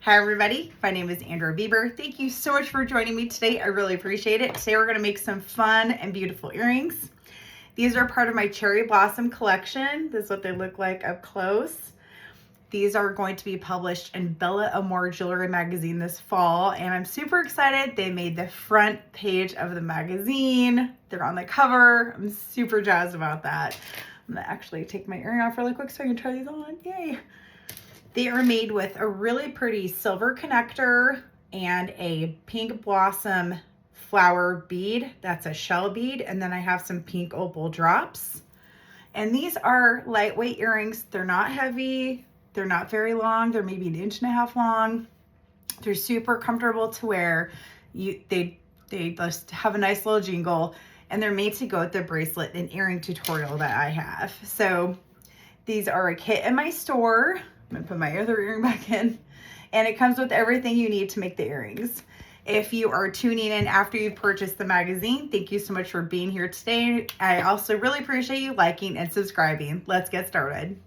Hi everybody, my name is Andria Bieber. Thank you so much for joining me today. I really appreciate it. Today we're going to make some fun and beautiful earrings. These are part of my cherry blossom collection. This is what they look like up close. These are going to be published in Belle Amoire Jewelry magazine this fall, and I'm super excited. They made the front page of the magazine. They're on the cover. I'm super jazzed about that. I'm gonna actually take my earring off really quick so I can try these on. Yay! They are made with a really pretty silver connector and a pink blossom flower bead. That's a shell bead. And then I have some pink opal drops. And these are lightweight earrings. They're not heavy. They're not very long. They're maybe 1.5 inches long. They're super comfortable to wear. They just have a nice little jingle, and they're made to go with the bracelet and earring tutorial that I have. So these are a kit in my store. I'm gonna put my other earring back in, and it comes with everything you need to make the earrings. If you are tuning in after you've purchased the magazine, thank you so much for being here today. I also really appreciate you liking and subscribing. Let's get started.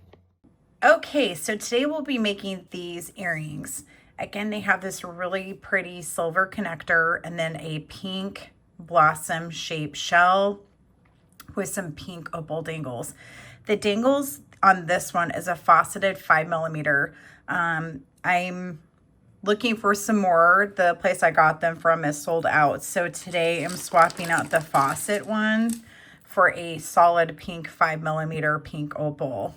Okay, so today we'll be making these earrings. Again, they have this really pretty silver connector and then a pink blossom shaped shell with some pink opal dangles. The dangles on this one is a faceted 5mm. I'm looking for some more. The place I got them from is sold out. So today I'm swapping out the faucet one for a solid pink 5mm pink opal.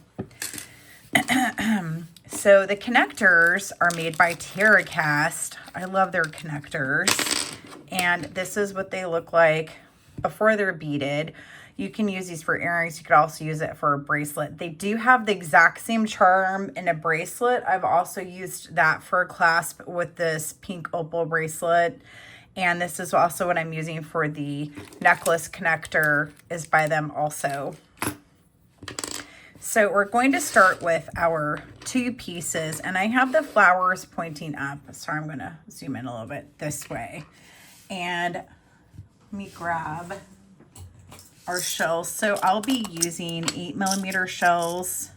So the connectors are made by TerraCast. I love their connectors. And this is what they look like before they're beaded. You can use these for earrings. You could also use it for a bracelet. They do have the exact same charm in a bracelet. I've also used that for a clasp with this pink opal bracelet. And this is also what I'm using for the necklace connector, is by them also. So we're going to start with our 2 pieces, and I have the flowers pointing up. So I'm going to zoom in a little bit this way. And let me grab our shells. So I'll be using 8mm shells.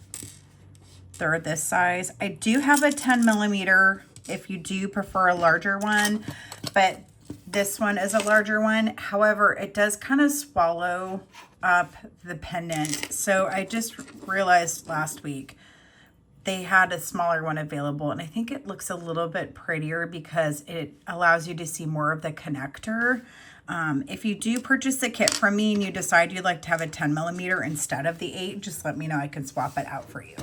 They're this size. I do have a 10mm if you do prefer a larger one, but this one is a larger one. However, it does kind of swallow up the pendant. So I just realized last week they had a smaller one available, and I think it looks a little bit prettier because it allows you to see more of the connector. If you do purchase the kit from me and you decide you'd like to have a 10mm instead of the 8, just let me know. I can swap it out for you.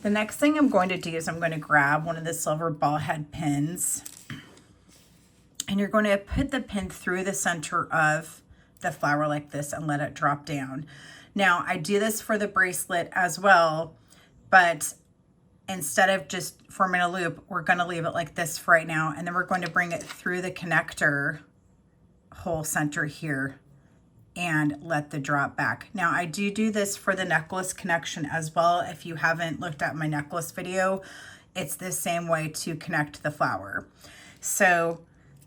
The next thing I'm going to do is I'm going to grab one of the silver ball head pins, and you're going to put the pin through the center of the flower like this and let it drop down. Now, I do this for the bracelet as well, but instead of just forming a loop, we're going to leave it like this for right now, and then we're going to bring it through the connector hole center here and let the drop back. Now, I do this for the necklace connection as well. If you haven't looked at my necklace video, it's the same way to connect the flower. So,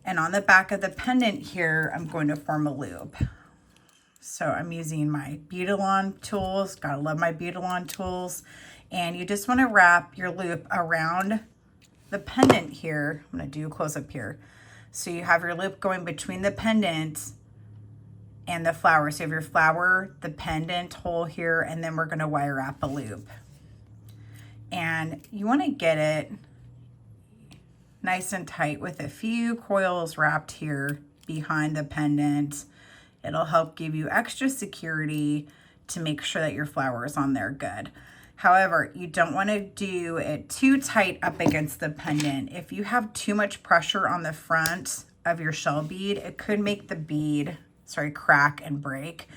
and on the back of the pendant here, I'm going to form a loop. So I'm using my Bead-A-Lon tools. Gotta love my Bead-A-Lon tools. And you just want to wrap your loop around the pendant here. I'm going to do a close-up here. So you have your loop going between the pendant and the flower. So you have your flower, the pendant hole here, and then we're going to wire wrap a loop. And you want to get it nice and tight with a few coils wrapped here behind the pendant. It'll help give you extra security to make sure that your flower is on there good. However, you don't want to do it too tight up against the pendant. If you have too much pressure on the front of your shell bead, it could make the bead, crack and break.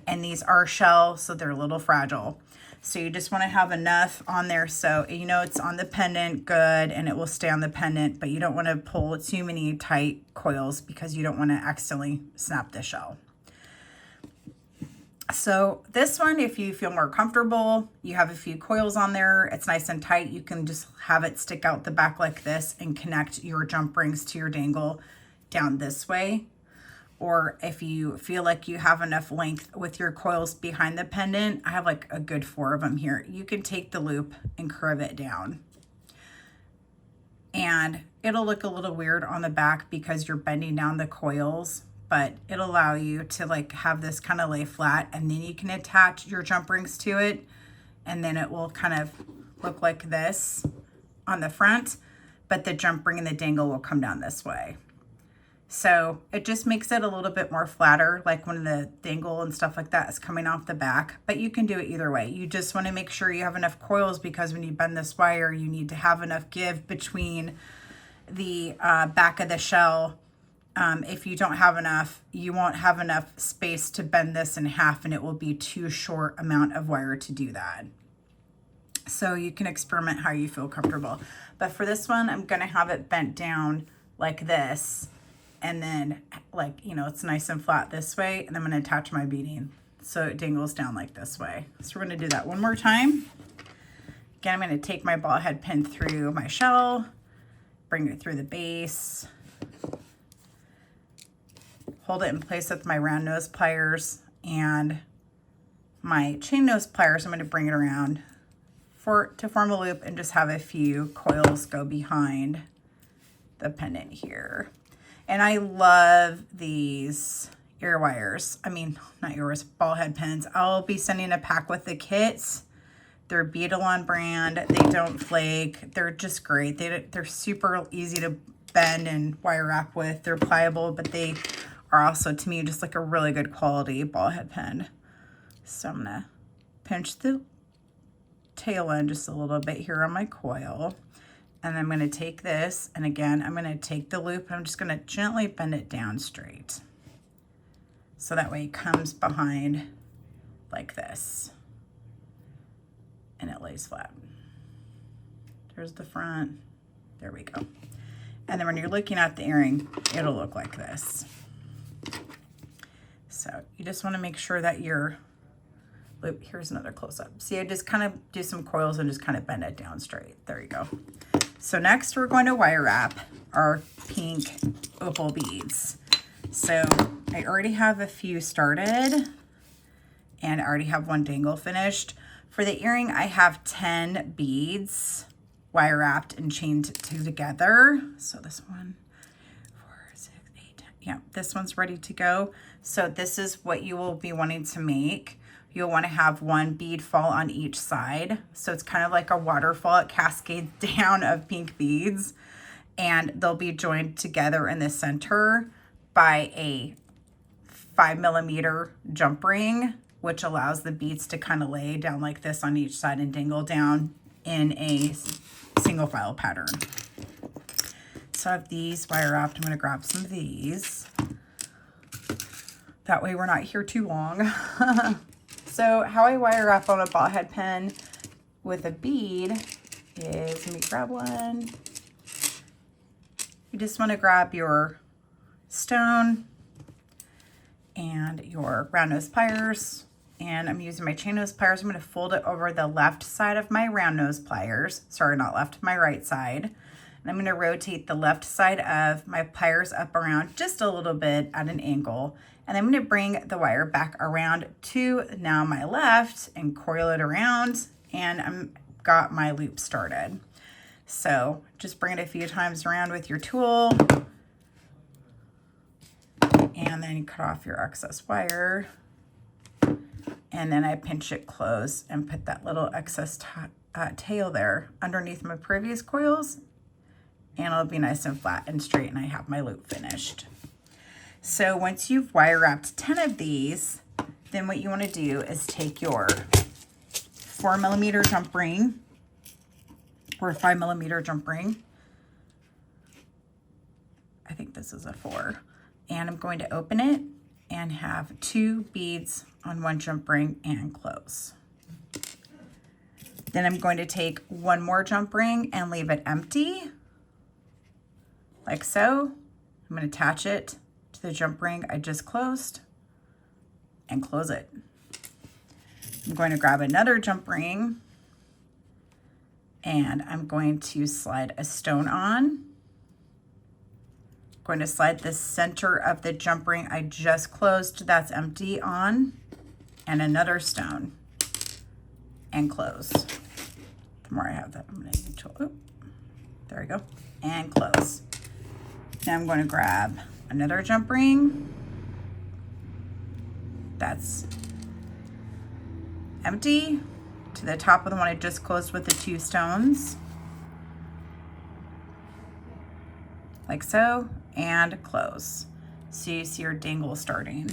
And these are shell, so they're a little fragile. So you just want to have enough on there so you know it's on the pendant good and it will stay on the pendant, but you don't want to pull too many tight coils because you don't want to accidentally snap the shell. So this one, if you feel more comfortable, you have a few coils on there, it's nice and tight, you can just have it stick out the back like this and connect your jump rings to your dangle down this way. Or if you feel like you have enough length with your coils behind the pendant, I have like a good 4 of them here. You can take the loop and curve it down. And it'll look a little weird on the back because you're bending down the coils, but it'll allow you to like have this kind of lay flat, and then you can attach your jump rings to it, and then it will kind of look like this on the front, but the jump ring and the dangle will come down this way. So it just makes it a little bit more flatter, like when the dangle and stuff like that is coming off the back, but you can do it either way. You just want to make sure you have enough coils, because when you bend this wire, you need to have enough give between the back of the shell. If you don't have enough, you won't have enough space to bend this in half, and it will be too short amount of wire to do that. So you can experiment how you feel comfortable. But for this one, I'm going to have it bent down like this. And then, like, you know, it's nice and flat this way. And I'm going to attach my beading so it dangles down like this way. So we're going to do that one more time. Again, I'm going to take my ball head pin through my shell, bring it through the base, hold it in place with my round nose pliers and my chain nose pliers. I'm going to bring it around to form a loop and just have a few coils go behind the pendant here. And I love these ear wires. I mean, not ear wires, ball head pins. I'll be sending a pack with the kits. They're Beadalon brand. They don't flake. They're just great. They're super easy to bend and wire wrap with. They're pliable, but they are also, to me, just like a really good quality ball head pin. So I'm gonna pinch the tail end just a little bit here on my coil. And I'm going to take this, and again, I'm going to take the loop, and I'm just going to gently bend it down straight. So that way it comes behind like this. And it lays flat. There's the front. There we go. And then when you're looking at the earring, it'll look like this. So you just want to make sure that your loop, here's another close-up. See, I just kind of do some coils and just kind of bend it down straight. There you go. So next we're going to wire wrap our pink opal beads. So I already have a few started, and I already have one dangle finished. For the earring, I have 10 beads wire wrapped and chained together. So this 1, 4, 6, 8, 10. Yeah, this one's ready to go. So this is what you will be wanting to make. You'll want to have one bead fall on each side. So it's kind of like a waterfall. It cascades down of pink beads, and they'll be joined together in the center by a 5mm jump ring, which allows the beads to kind of lay down like this on each side and dangle down in a single file pattern. So I have these wire wrapped. I'm going to grab some of these. That way we're not here too long. So how I wire wrap on a ball head pen with a bead is, let me grab one. You just want to grab your stone and your round nose pliers, and I'm using my chain nose pliers. I'm going to fold it over the left side of my round nose pliers. Sorry, not left, my right side. And I'm going to rotate the left side of my pliers up around just a little bit at an angle. And I'm going to bring the wire back around to now my left and coil it around, and I'm got my loop started. So just bring it a few times around with your tool, and then you cut off your excess wire, and then I pinch it close and put that little excess tail there underneath my previous coils, and it'll be nice and flat and straight, and I have my loop finished. So once you've wire wrapped 10 of these, then what you want to do is take your 4mm jump ring or a 5mm jump ring. I think this is a 4. And I'm going to open it and have 2 beads on one jump ring and close. Then I'm going to take one more jump ring and leave it empty, like so. I'm going to attach it to the jump ring I just closed and close it. I'm going to grab another jump ring, and I'm going to slide a stone on. I'm going to slide the center of the jump ring I just closed, that's empty, on, and another stone, and close. The more I have that, I'm going to need to, There we go. And close. Now I'm going to grab another jump ring that's empty to the top of the one I just closed with the 2 stones, like so, and close. So you see your dangle starting.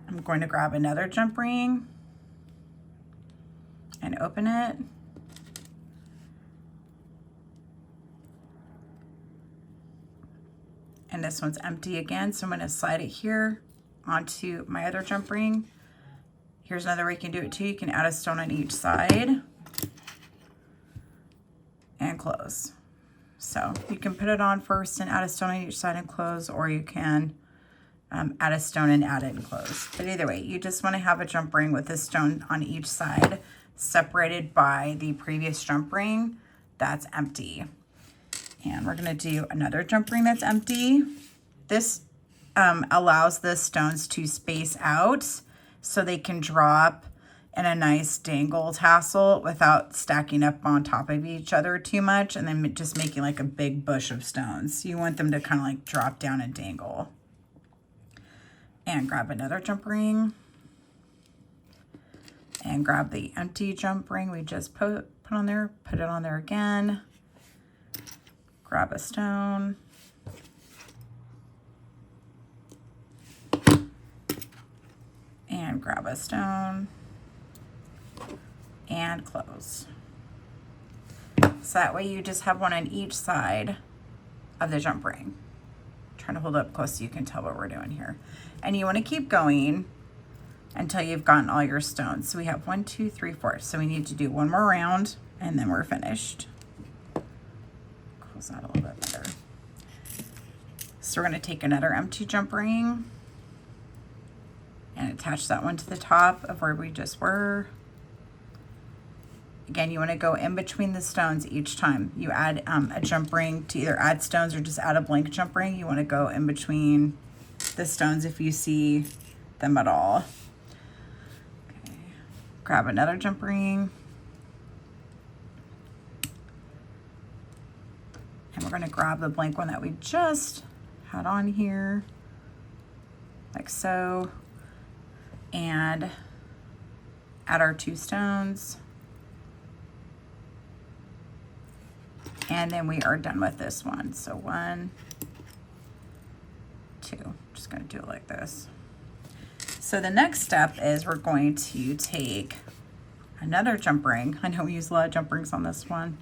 I'm going to grab another jump ring and open it. And this one's empty again, so I'm going to slide it here onto my other jump ring. Here's another way you can do it too. You can add a stone on each side and close. So you can put it on first and add a stone on each side and close, or you can add a stone and add it and close. But either way, you just want to have a jump ring with a stone on each side, separated by the previous jump ring that's empty. And we're going to do another jump ring that's empty. This allows the stones to space out so they can drop in a nice dangle tassel without stacking up on top of each other too much and then just making like a big bush of stones. You want them to kind of like drop down and dangle. And grab another jump ring and grab the empty jump ring we just put on there, put it on there again. Grab a stone. And grab a stone. And close. So that way you just have one on each side of the jump ring. I'm trying to hold it up close so you can tell what we're doing here. And you want to keep going until you've gotten all your stones. So we have 1, 2, 3, 4. So we need to do one more round and then we're finished. Close that a little bit better. So we're going to take another empty jump ring and attach that one to the top of where we just were. Again, you want to go in between the stones each time you add a jump ring to either add stones or just add a blank jump ring. You want to go in between the stones if you see them at all. Okay. Grab another jump ring. And we're going to grab the blank one that we just had on here, like so, and add our 2 stones. And then we are done with this one. So 1, 2, just gonna do it like this. So the next step is we're going to take another jump ring. I know we use a lot of jump rings on this one.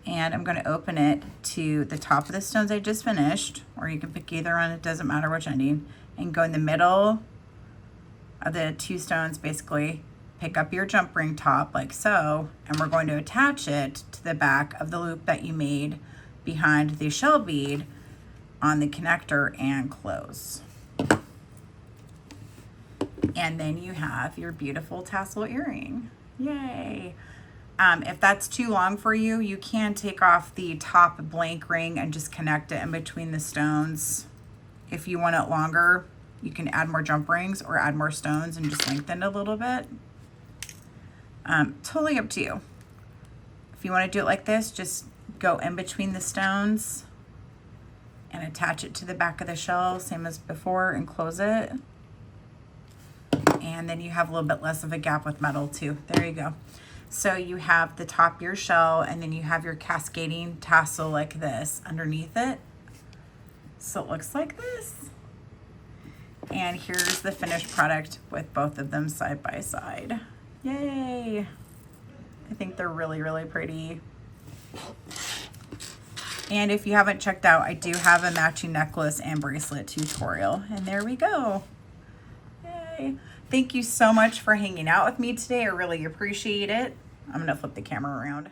And I'm gonna open it to the top of the stones I just finished, or you can pick either one, it doesn't matter which ending, and go in the middle of the 2 stones, basically. Pick up your jump ring top like so, and we're going to attach it to the back of the loop that you made behind the shell bead on the connector and close. And then you have your beautiful tassel earring. Yay! If that's too long for you, you can take off the top blank ring and just connect it in between the stones. If you want it longer, you can add more jump rings or add more stones and just lengthen it a little bit. Totally up to you. If you want to do it like this, just go in between the stones and attach it to the back of the shell, same as before, and close it. And then you have a little bit less of a gap with metal too. There you go. So you have the top of your shell, and then you have your cascading tassel like this underneath it. So it looks like this. And here's the finished product with both of them side by side. Yay! I think they're really, really pretty. And if you haven't checked out, I do have a matching necklace and bracelet tutorial. And there we go. Yay! Thank you so much for hanging out with me today. I really appreciate it. I'm gonna flip the camera around.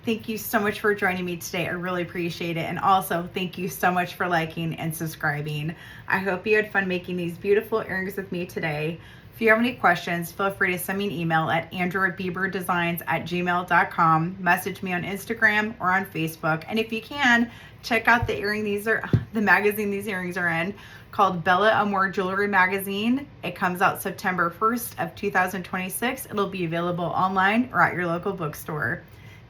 Thank you so much for joining me today. I really appreciate it. And also, thank you so much for liking and subscribing. I hope you had fun making these beautiful earrings with me today. If you have any questions, feel free to send me an email at andriabieberdesigns@gmail.com. Message me on Instagram or on Facebook. And if you can, check out the magazine these earrings are in, called Belle Amoire Jewelry magazine. It comes out September 1st of 2026. It'll be available online or at your local bookstore.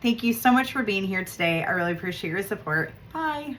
Thank you so much for being here today. I really appreciate your support. Bye.